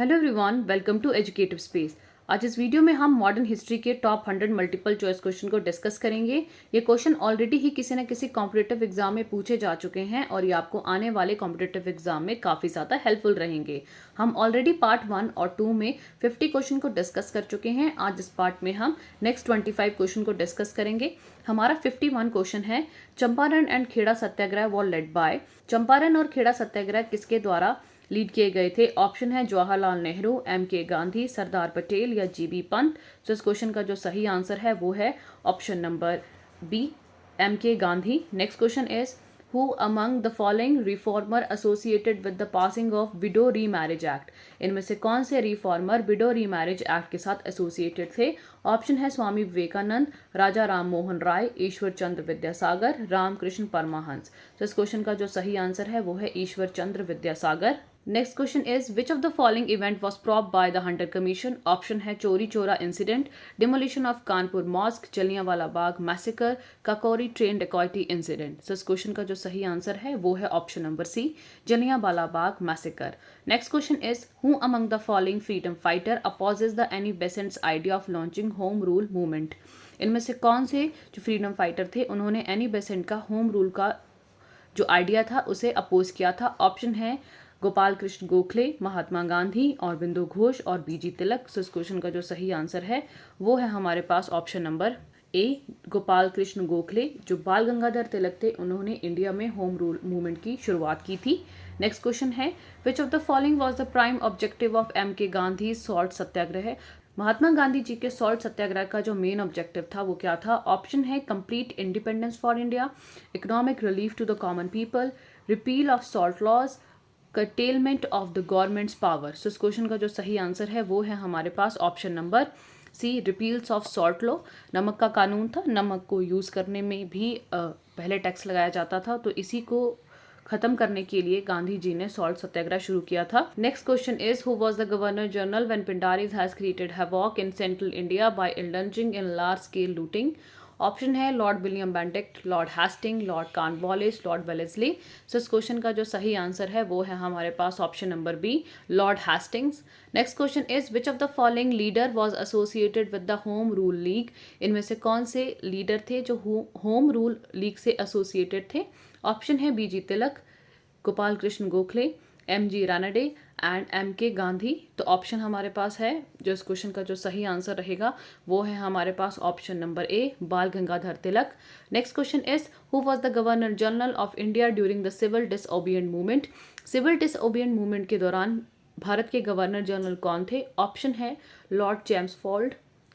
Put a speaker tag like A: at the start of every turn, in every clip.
A: Hello everyone, welcome to educative space. आज इस video में हम मॉडर्न हिस्ट्री के टॉप 100 मल्टीपल चॉइस क्वेश्चन को डिस्कस करेंगे। ये क्वेश्चन ऑलरेडी ही किसी न किसी कॉम्पिटिटिव एग्जाम में पूछे जा चुके हैं और ये आपको आने वाले कॉम्पिटिटिव एग्जाम में काफ़ी ज़्यादा हेल्पफुल रहेंगे। हम ऑलरेडी पार्ट 1 और 2 में 50 क्वेश्चन को डिस्कस कर चुके हैं। आज इस पार्ट में हम नेक्स्ट 25 क्वेश्चन को डिस्कस करेंगे। हमारा 51 क्वेश्चन है, Champaran and Kheda Satyagraha was led by. Champaran और खेड़ा सत्याग्रह किसके द्वारा लीड किए गए थे? ऑप्शन है जवाहरलाल नेहरू, M.K. गांधी, सरदार पटेल या G.B. पंत। तो इस क्वेश्चन का जो सही आंसर है वो है option number B, M.K. Gandhi. Next question is who among the following reformer associated with the passing of widow remarriage act. इनमें से कौन से रिफॉर्मर विडो रीमैरिज एक्ट के साथ एसोसिएटेड थे? ऑप्शन है स्वामी विवेकानंद, राजा राम मोहन राय, ईश्वर चंद्र विद्यासागर, रामकृष्ण परमहंस। तो इस क्वेश्चन का जो सही आंसर है वो है Ishwar Chandra Vidyasagar. Next question is which of the following event was probed by the Hunter Commission. Option है Chauri Chaura incident, demolition of Kanpur mosque, Jallianwala Bagh massacre, Kakori train dacoity incident. So इस क्वेश्चन का जो सही आंसर है वो है option number C, Jallianwala Bagh massacre. Next question is who among the following freedom fighter opposes the Annie Besant's idea of launching home rule movement. इनमें से कौन से जो फ्रीडम फाइटर थे उन्होंने एनी बेसेंट का होम रूल का जो आइडिया था उसे अपोज किया था? ऑप्शन है गोपाल कृष्ण गोखले, महात्मा गांधी, अरबिंदो घोष और बीजी तिलक। सो इस क्वेश्चन का जो सही आंसर है वो है हमारे पास option number A, Gopal Krishna Gokhale. जो बाल गंगाधर तिलक थे उन्होंने इंडिया में होम रूल मूवमेंट की शुरुआत की थी। नेक्स्ट क्वेश्चन है which of the following was the prime objective of M.K. Gandhi salt Satyagraha. Mahatma Gandhi ji के सॉल्ट सत्याग्रह का जो मेन ऑब्जेक्टिव था वो क्या था? ऑप्शन है complete independence for India, economic relief to the common people, repeal of salt laws, curtailment of the government's power. So इस question का जो सही आंसर है वो है हमारे पास option number C, repeals of salt law. नमक का कानून था, नमक को यूज़ करने में भी पहले टैक्स लगाया जाता था, तो इसी को खत्म करने के लिए गांधी जी ने सॉल्ट सत्याग्रह शुरू किया था। Next question is who was the governor general when Pindaris has created havoc in central India by indulging in large scale looting. Option है Lord William Bentinck, Lord Hastings, Lord Cornwallis, Lord Wellesley. So इस question का जो सही answer है वो है हमारे पास option number B, Lord Hastings. Next question is which of the following leader was associated with the home rule league. इनमें से कौन से लीडर थे जो होम रूल लीग से एसोसिएटेड थे? ऑप्शन है B G Tilak, Gopal Krishna Gokhale, M.G. Ranade and M.K. Gandhi. तो ऑप्शन हमारे पास है जो इस क्वेश्चन का जो सही आंसर रहेगा वो है हमारे पास option number A, Bal Gangadhar Tilak. Next question is who was the governor general of India during the civil disobedient movement. Civil disobedient movement के दौरान भारत के गवर्नर जनरल कौन थे? ऑप्शन है Lord Chelmsford,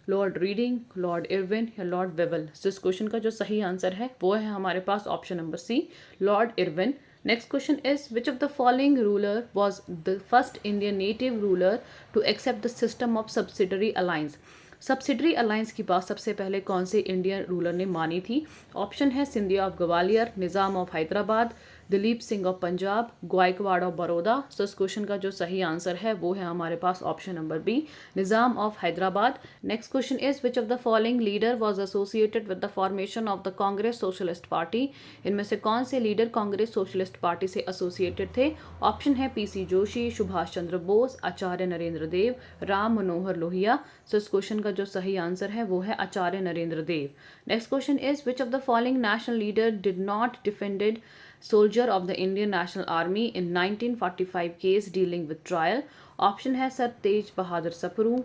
A: Lord reading, Lord Irwin या लॉर्ड वेवल। सो इस question का जो सही आंसर है वो है हमारे पास option number C, Lord Irwin. Next question is which of the following ruler was the first Indian native ruler to accept the system of subsidiary alliance। Subsidiary alliance की बात सबसे पहले कौन से इंडियन रूलर ने मानी थी? ऑप्शन है Scindia of Gwalior, Nizam of Hyderabad, Dilip Singh of Punjab, Gaekwad of Baroda. So इस क्वेश्चन का जो सही आंसर है वो है हमारे पास option number B, Nizam of Hyderabad. Next question is which of the following leader was associated with the formation of the Congress socialist party. इनमें से कौन से लीडर कांग्रेस सोशलिस्ट पार्टी से एसोसिएटेड थे? ऑप्शन है पीसी जोशी, सुभाष चंद्र बोस, आचार्य नरेंद्र देव, राम मनोहर लोहिया। सो इस क्वेश्चन का जो सही आंसर है वो है Acharya Narendra Dev. Next question is which of the following national leader did not defended soldier of the Indian National Army in 1945 case dealing with trial। Option है सर तेज बहादुर सप्रू,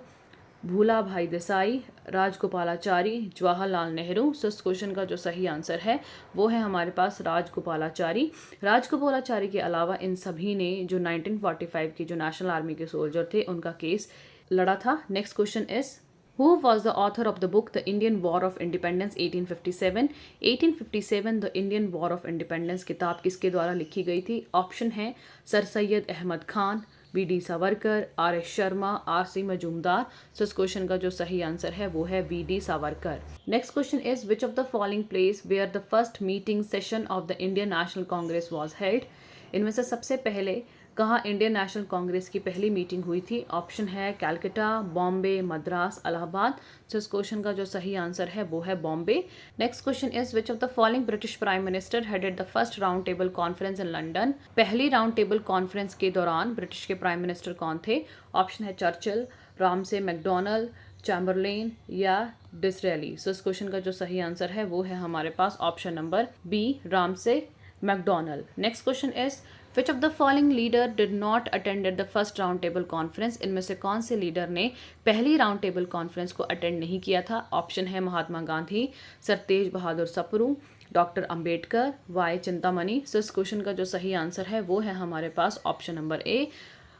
A: भूला भाई देसाई, राजगोपालाचारी, जवाहरलाल नेहरू। सो इस क्वेश्चन का जो सही आंसर है वो है हमारे पास राजगोपालाचारी। राजगोपालाचारी के अलावा इन सभी ने जो 1945 के जो नेशनल आर्मी के सोल्जर थे उनका केस लड़ा था। Next question is Who was the author of the book The Indian War of Independence 1857? 1857 The Indian War of Independence किताब किसके द्वारा लिखी गई थी? ऑप्शन है sir Syed Ahmed Khan, B.D. Savarkar, R.S. Sharma, R.C. Majumdar. So इस क्वेश्चन का जो सही आंसर है वो है V.D. Savarkar. Next question is which of the following place where the first meeting session of the Indian National Congress was held. इनमें से सबसे पहले कहाँ इंडियन नेशनल कांग्रेस की पहली मीटिंग हुई थी? ऑप्शन है कैलकटा, बॉम्बे, मद्रास, इलाहाबाद। तो इस क्वेश्चन का जो सही आंसर है वो है Bombay. Next question is which of the following British prime minister headed the first round table conference in London? पहली राउंड टेबल कॉन्फ्रेंस के दौरान ब्रिटिश के प्राइम मिनिस्टर कौन थे? ऑप्शन है चर्चिल, रामसे मैकडोनल्ड, चैम्बरलेन या डिसरेली। सो इस क्वेश्चन का जो सही आंसर है वो है हमारे पास option number B, Ramsay MacDonald. Next question is which of the following leader did not attended the first round table conference? इनमें से कौन से लीडर ने पहली राउंड टेबल कॉन्फ्रेंस को अटेंड नहीं किया था? ऑप्शन है Mahatma Gandhi, sir Tej Bahadur Sapru, doctor Ambedkar, Y Chintamani. So इस क्वेश्चन का जो सही आंसर है वो है हमारे पास option number A,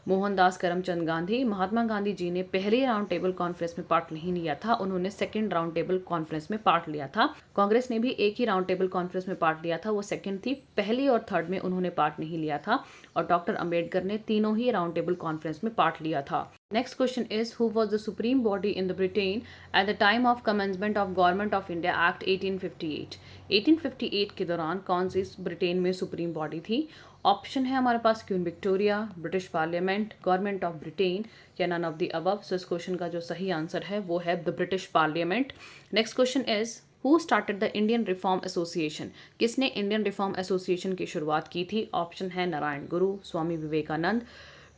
A: Mohandas Karamchand Gandhi. Mahatma Gandhi ji ने पहली राउंड टेबल कॉन्फ्रेंस में पार्ट नहीं लिया था, उन्होंने सेकंड राउंड टेबल कॉन्फ्रेंस में पार्ट लिया था। कांग्रेस ने भी एक ही राउंड टेबल कॉन्फ्रेंस में पार्ट लिया था, वो सेकंड थी। पहली और थर्ड में उन्होंने पार्ट नहीं लिया था। और डॉक्टर अंबेडकर ने तीनों ही राउंड टेबल कॉन्फ्रेंस में पार्ट लिया था। Next question is who was the supreme body in the Britain at the time of commencement of government of India act 1858? 1858 के दौरान कौन सी ब्रिटेन में सुप्रीम बॉडी थी? ऑप्शन है हमारे पास Queen Victoria, British parliament, government of Britain या none of the above. So इस क्वेश्चन का जो सही आंसर है वो है the British parliament. Next question is who started the Indian reform association? किसने इंडियन रिफॉर्म एसोसिएशन की शुरुआत की थी? ऑप्शन है नारायण गुरु, स्वामी विवेकानंद,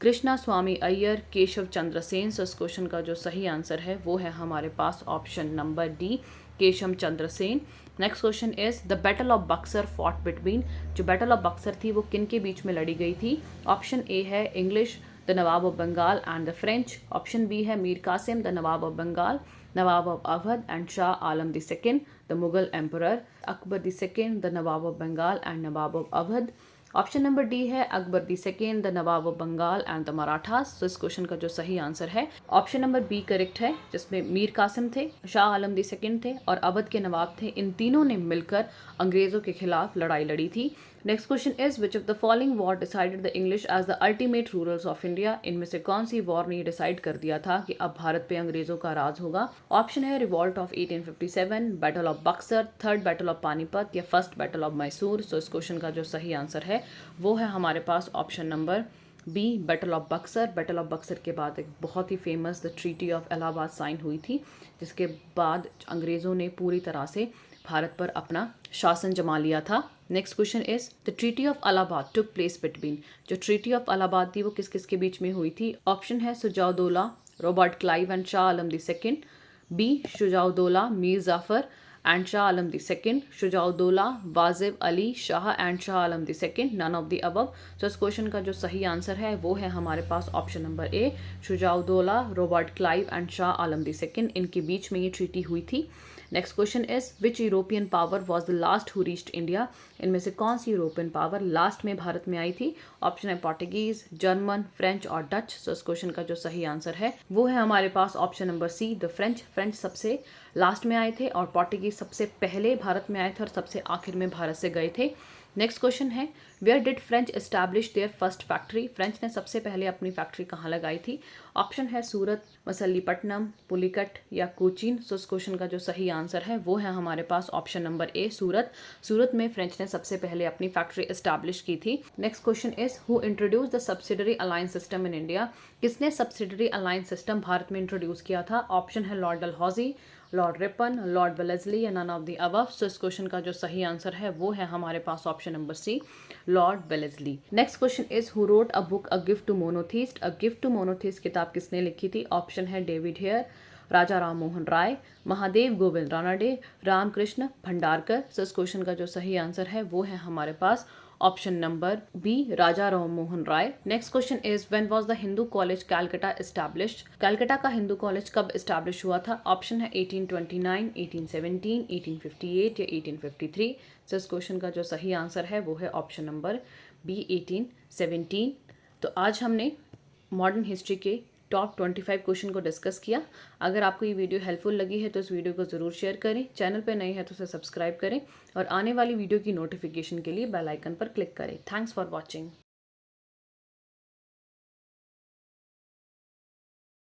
A: कृष्णा स्वामी अय्यर, केशव चंद्र सेन। सो इस क्वेश्चन का जो सही आंसर है वो है हमारे पास option number D, Keshav Chandra Sen. Next question is the battle of Buxar fought between? जो बैटल ऑफ बक्सर थी वो किन के बीच में लड़ी गई थी? ऑप्शन ए है English, the nawab of Bengal and the French. Option B है Mir Qasim, the nawab of Bengal, nawab of Awadh and Shah Alam the second, the Mughal emperor, Akbar the second, the nawab of Bengal and nawab of Awadh. Option number D है Akbar the second, the nawab of Bengal and the Marathas. तो इस question का जो सही answer है option number B correct है, जिसमें मीर कासिम थे, शाह आलम दी सेकेंड थे और अवध के नवाब थे। इन तीनों ने मिलकर अंग्रेजों के खिलाफ लड़ाई लड़ी थी। Next question is which of the following war decided the English as the ultimate rulers of India? इनमें से कौन सी वॉर ने डिसाइड कर दिया था कि अब भारत पे अंग्रेजों का राज होगा? ऑप्शन है revolt of 1857, battle of Buxar, third battle of Panipat या फर्स्ट बैटल ऑफ मैसूर। सो इस क्वेश्चन का जो सही आंसर है वो है हमारे पास option number B, battle of Buxar. Battle of Buxar के बाद एक बहुत ही famous the treaty of Allahabad sign हुई थी, जिसके बाद अंग्रेज़ों ने पूरी तरह से भारत पर अपना शासन जमा लिया था। Next question is the treaty of Allahabad took place between? जो ट्रीटी ऑफ इलाहाबाद थी वो किस किस के बीच में हुई थी? ऑप्शन है Shujauddaula, Robert Clive and Shah Alam the second, B Shujauddaula, Mir Jafar and Shah Alam the second, Shujauddaula, Wajid Ali Shah and Shah Alam the second, none of the above. तो इस क्वेश्चन का जो सही आंसर है वो है हमारे पास option number A, Shujauddaula, Robert Clive and Shah Alam the second, इनके बीच में ये ट्रीटी हुई थी। Next question is which European power was the last who reached India? इनमें से कौन सी यूरोपियन पावर लास्ट में भारत में आई थी? ऑप्शन है पोर्टुगीज, जर्मन, फ्रेंच और डच। सो इस क्वेश्चन का जो सही आंसर है वो है हमारे पास option number C, the French. French सबसे लास्ट में आए थे और पोर्टुगीज सबसे पहले भारत में आए थे और सबसे आखिर में भारत से गए थे। नेक्स्ट क्वेश्चन है where did French establish their first factory? French ने सबसे पहले अपनी फैक्ट्री कहाँ लगाई थी? ऑप्शन है सूरत, मसलीपट्टनम, पुलिकट या कोचीन। सो इस क्वेश्चन का जो सही आंसर है वो है हमारे पास ऑप्शन नंबर ए, सूरत। सूरत में फ्रेंच ने सबसे पहले अपनी फैक्ट्री एस्टैब्लिश की थी। Next question is who introduce the subsidiary alliance system in India? किसने सब्सिडरी अलायंस सिस्टम भारत में इंट्रोड्यूस किया था? ऑप्शन है Lord Dalhousie, Lord Ripon, Lord Wellesley या none of the above. So इस क्वेश्चन का जो सही आंसर है वो है हमारे पास option number C, Lord Wellesley. Next question is who wrote a book a gift to monotheist? A gift to monotheist किताब किसने लिखी थी? ऑप्शन है David Hare, Raja Ram Mohan Roy, Mahadev Govind Ranade, Ramkrishna Bhandarkar. So इस क्वेश्चन का जो सही आंसर है वो है हमारे पास option number B, Raja Ram Mohan Roy. Next question is when was the Hindu college Calcutta established? Calcutta का हिंदू कॉलेज कब एस्टैब्लिश हुआ था? ऑप्शन है 1829, 1817, 1858 या 1853। सो इस क्वेश्चन का जो सही आंसर है वो है ऑप्शन नंबर बी, 1817। तो आज हमने मॉडर्न हिस्ट्री के टॉप 25 क्वेश्चन को डिस्कस किया। अगर आपको ये वीडियो हेल्पफुल लगी है तो इस वीडियो को ज़रूर शेयर करें, चैनल पर नए हैं तो उसे सब्सक्राइब करें और आने वाली वीडियो की नोटिफिकेशन के लिए बेल आइकन पर क्लिक करें। Thanks for watching.